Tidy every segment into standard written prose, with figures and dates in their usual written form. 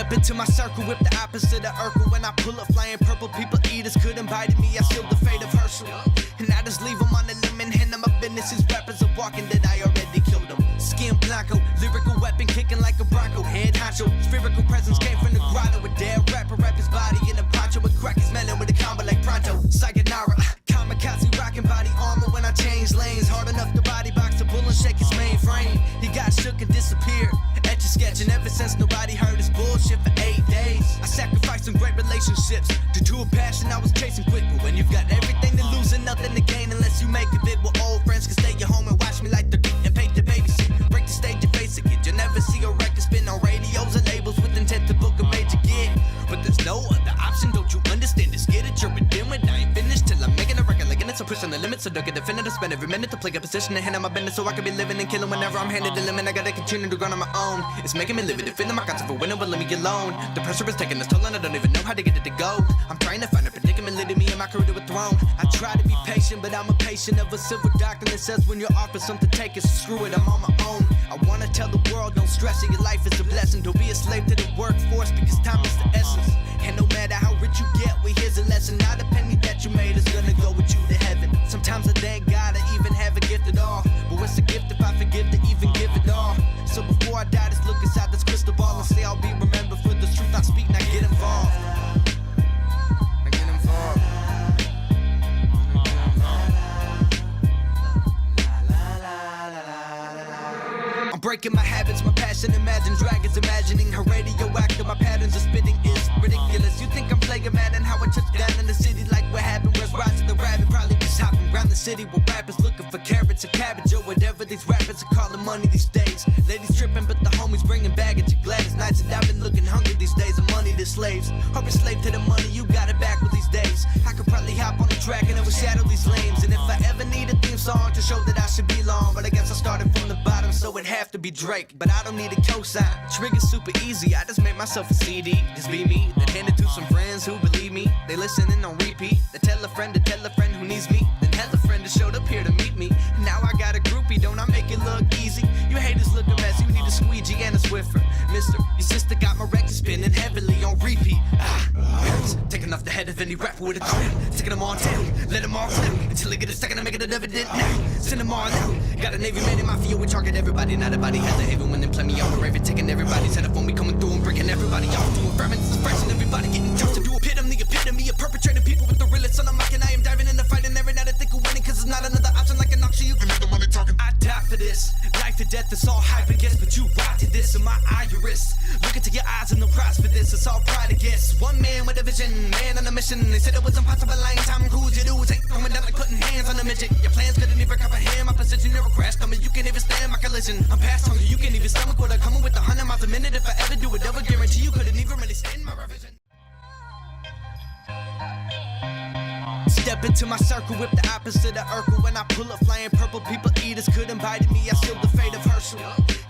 Step into my circle, whip the opposite of Urkel. When I pull up flying purple, people eaters could invite me. I sealed the fate of Herschel, and I just leave them on the limb and hand them my business. These rappers are walking that I already killed them. Skin blanco, lyrical weapon kicking like a bronco. Head honcho, spherical presence came from the grotto. A dead rapper, wrap his body in a poncho. A crack is melon with a combo like pronto. Sayonara, kamikaze rocking body armor when I change lanes. Hard enough to body box a bull and shake his mainframe. He got shook and disappeared. Etch a sketching ever since nobody heard his bullshit for 8 days. I sacrificed some great relationships due to a passion I was chasing quick. But when you've got everything to lose and nothing to gain, unless you make a bid with old friends, can stay at home and watch me like the and pay the babysit. Break the stage and face it, kid. You'll never see a record spin on radios or labels with intent to book a major gig. But there's no other option, don't you understand? Just get it, you're within when I ain't finished till I'm making a record like it. So pushing the limits, so don't get definitive. Spend every minute to play a position and hand on my business so I can be living and killing whenever I'm handed the limit. I gotta continue to grind on my own. It's making me live it, feeling my concept for winning, but let me alone. The pressure is taking its toll and I don't even know how to get it to go. I'm trying to find a predicament leading me in my career to a throne. I try to be patient, but I'm a patient of a silver doctrine that says when you're offered something, take it, so screw it, I'm on my own. I wanna tell the world, don't stress it, your life is a blessing. Don't be a slave to the workforce because time is the essence. And no matter how rich you get, well, here's a lesson. Not a penny that you made is gonna go with you to heaven. Sometimes I thank God I even have a gift at all. But what's a gift if I forgive to even give it all? So before I die, just look inside this crystal ball and say I'll be remembered for the truth I speak. Now get involved. Now get involved. I'm breaking my habits, my passion, imagine dragons imagining her radioactive. My patterns of spitting is ridiculous. You think I'm playing mad and how I touch down in the city like what happened? Where's Rise of the Rabbit? Probably just hopping around the city with rappers looking for carrots or cabbage or whatever these rappers are calling money these days. Ladies tripping, but the homies bringing baggage and Gladys nights. And I've been looking hungry these days. And money to slaves. Hope you're slave to the money, you got it back with these days. I could probably hop on the track and overshadow these lames. And if I ever need a theme song to show that I should be long, but I guess I started from the bottom, so it'd have to be Drake. But I don't need a cosign. Trigger's super easy. I just made myself a CD. Just be me. Then hand it to some friends who believe me. They listening on repeat. They tell a friend to tell a friend who needs me. Then tell a friend that showed up here to meet me. Now I got a groupie, don't I make it look easy? You haters look a mess, you need a squeegee and a Swiffer. Mister, your sister got my record spinning heavily on repeat. Taking off the head of any rapper with a trim. Taking them on down, let them all flip. Until they get a second to make it an evident now. Send them all out. Got a Navy man in mafia, we target everybody. Not a body has a haven when they play me out the raven. Taking everybody's head up on me, coming through and breaking everybody off. Doing ferments, expressing everybody getting jumped to do a pit. I'm the epitome of perpetrating people with the realest on the mic. And I am diving in the fight and every night I think of winning. Cause it's not another option like an auction. You can make the money talking. I die for this. Life or death, it's all hype, I guess. But you rock to this in my iris. Look into your eyes and the prize for this. It's all pride, I guess. One man with a vision, man on a mission. They said it was impossible, I ain't Tom Cruise. You do ain't throwing down like putting hands on a midget. Your plans couldn't even comprehend my position. Never crashed on me, you can't even stand my collision. I'm past hungry, you can't even stomach what I'm coming with 100 miles a minute. If I ever do it, I would guarantee you couldn't even really stand my revision. Step into my circle, whip the opposite of Urkel. When I pull up flying purple, people eaters could invite me. I sealed the fate of Herschel,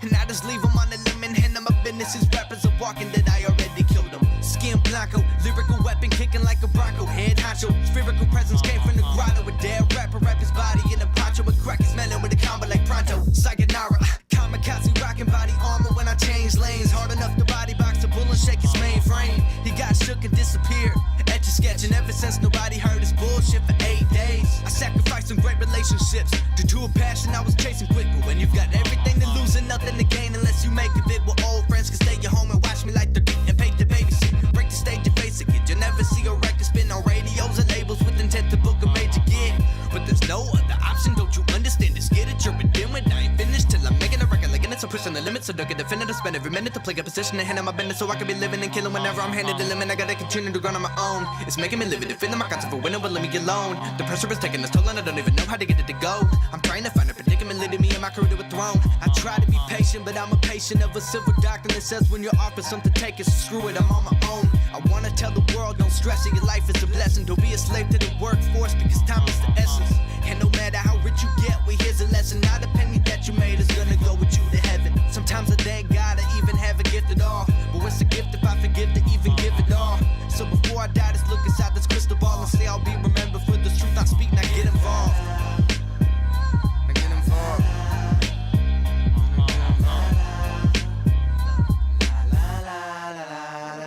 and I just leave them on the limb and hand them my business. These rappers are walking that I already killed them. Skin blanco, lyrical weapon kicking like a bronco. Head honcho, spherical presence came from the grotto. A dead rapper, wrap his body in a poncho. A crack is melon with a combo like pronto. Sayonara, kamikaze rocking body armor when I change lanes. Hard enough to body box a bull and shake his mainframe. He got shook and disappeared. Etch a sketching ever since nobody heard his bullshit for 8 days. I sacrificed some great relationships due to a passion I was chasing quick. But when you've got everything to lose and nothing to gain, unless you make a bid with old friends, can stay at home and watch me like the and pay the babysit. Break the stage and face it, kid. You'll never see a record spin on radios or labels with intent to book a major gig. But there's no other option, don't you understand? Just get it, you're within when I ain't finished till I'm making a record like it. So pushing the limits, so don't get definitive. Spend every minute to play a position and hand on my business so I can be living and killing whenever I'm handed the limit. I gotta continue to grind on my own. It's making me live it, feeling my concept for winning, but let me alone. The pressure is taking its toll and I don't even know how to get it to go. I'm trying to find a predicament leading me in my career to a throne. I try to be patient, but I'm a patient of a silver doctrine that says when you're offered something, take it, so screw it, I'm on my own. I wanna tell the world, don't stress it, your life is a blessing. Don't be a slave to the workforce because time is the essence. And no matter how rich you get, well, here's a lesson. Not a penny that you made is gonna go with you to heaven. Sometimes I thank God I even have a gift at all. But what's a gift if I forgive to even give it all? So before I die, just look inside this crystal ball and say I'll be remembered for the truth I speak. Now get involved. Now get involved. La la la la la.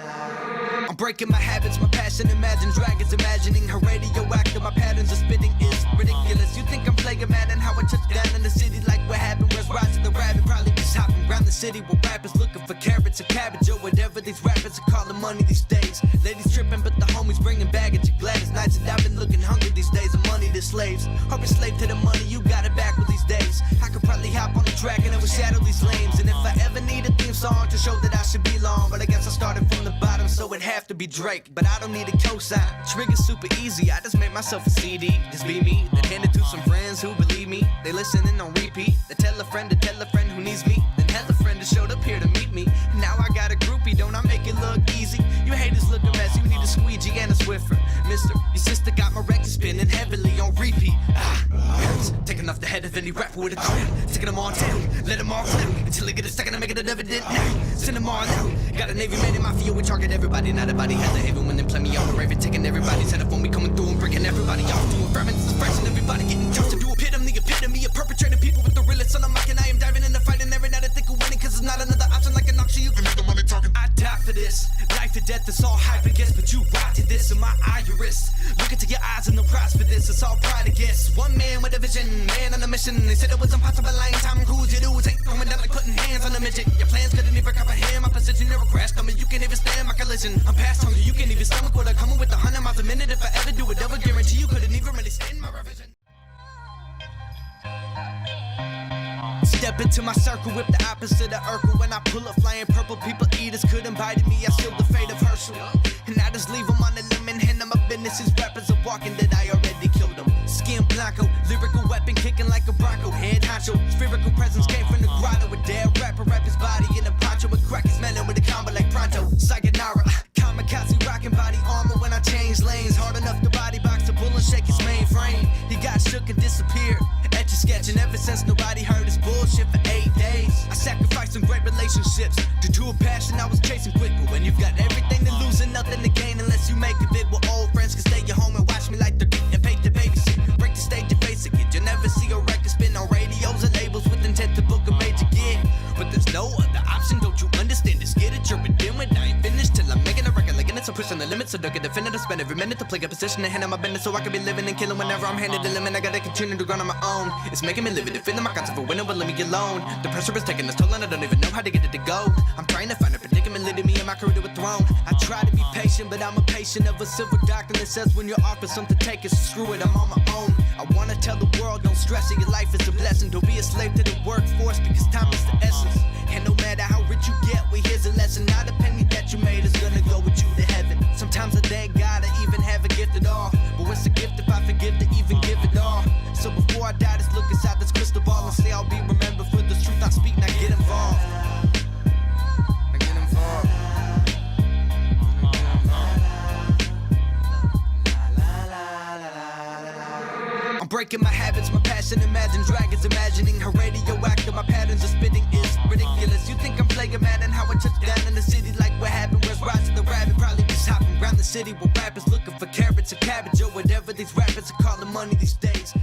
breaking my habits, my passion, imagine dragons imagining her radioactive. My patterns of spitting is ridiculous. You think I'm playing mad and how I touch down in the city like what happened? Where's Rise of the Rabbit? Probably just hopping around the city with rappers looking for carrots or cabbage or whatever these rappers are calling money these days. Ladies tripping, but the homies bringing baggage. Glad it's nights and I've been looking hungry these days. The money to slaves. Hope you're slave to the money, you got it back with these days. I could probably hop on the track and overshadow these lames. And if I ever need a theme song to show that I should be long, but I guess I started from the bottom, so it'd have to be Drake. But I don't need a cosign. Trigger's super easy. I just make myself a CD. Just be me. Then hand it to some friends who believe me. They listening on repeat. They tell a friend to tell a friend who needs me. Then tell a friend that showed up here to meet me. Now I got a groupie. Don't I make it look easy? You haters look a mess. You need a squeegee and a Swiffer. Mister, your sister got my record spinning heavily on repeat. Taking off the head of any rapper with a crown. Taking them all down. Let them all down. Until they get a second to make it an evident now. Send them all out. Got a Navy man in my field. We target everybody. Not a body has a haven when they play me off a raven. Taking everybody's head up when we coming through and breaking everybody off. Doing ferments, fresh and everybody getting jumped. To do the epitome of perpetrating people with the realest on the mic. And I am diving in the fight and every night I think of winning. Cause it's not another option like an auction. You can make the money talking. I die for this. Life or death, it's all hype, I guess. But you watching this in my iris. Look into your eyes and no prize for this. It's all pride, I guess. One man with a vision, man on a mission. They said it was impossible. I ain't Tom Cruise. You do is ain't throwing down like putting hands on a midget. Your plans couldn't even comprehend my position. Never crashed on me. You can't even stand my collision. I'm past hungry. You can't even stomach what I'm coming with 100 miles a minute. If I ever do it, double guarantee you couldn't even really stand my revision. Step into my circle with the opposite of Urkel. When I pull up flying purple, people eaters couldn't bite me. I sealed the fate of Herschel. And I just leave them on the limb and hand them my business. These rappers are walking that I already killed them. Skin blanco, lyrical weapon kicking like a bronco. Head honcho, spherical presence came from the grotto. A dead rapper, wrap his body in a poncho. With crack is melon with a combo like pronto. Sayonara, kamikaze rocking body armor when I change lanes. Hard enough to body box a bull and shake his mainframe. He got shook and disappeared. Etch a sketch and ever since nobody heard his bullshit for 8 days. I sacrificed some great relationships due to a passion I was chasing quick. But when you've got everything to lose and nothing to gain, unless you make a bid with old friends can stay at home and watch me like they're getting paid to babysit. Break the stage and face it, kid. You'll never see a record spin on radios or labels with intent to book a major gig. But there's no other option, don't you understand? Just get it, you're a dimwit. I ain't finished till I'm making a record like it. So pushing the limits, so don't get definitive. Spend every minute to play a position and handle my business so I can be living and killing whenever I'm handed the limit. I gotta continue to grind on my own. It's making me live it, defending my concept for winning, but let me alone. The pressure is taking its toll and I don't even know how to get it to go. I'm trying to find a predicament leading me and my career to a throne. I try to be patient, but I'm a patient of a silver doctrine that says when you're offered something to take it, screw it, I'm on my own. I wanna tell the world, don't stress it, your life is a blessing. Don't be a slave to the workforce because time is the essence. And no matter how rich you get, well here's a lesson. Not a penny that you made is gonna go with you to heaven. Sometimes I thank God I even have a gift at all. But what's a gift if I forgive to even give it all? So before I die, just look inside this crystal ball and say I'll be remembered for the truth I speak. Now get involved. Now get involved. I'm breaking my habits, my passion, imagine dragons imagining her radioactive. My patterns of spitting is ridiculous. You think I'm playing mad and how I touch down in the city like what happened? Where's Rise of the Rabbit? Probably just hopping around the city with rappers looking for carrots or cabbage or whatever these rappers are calling money these days.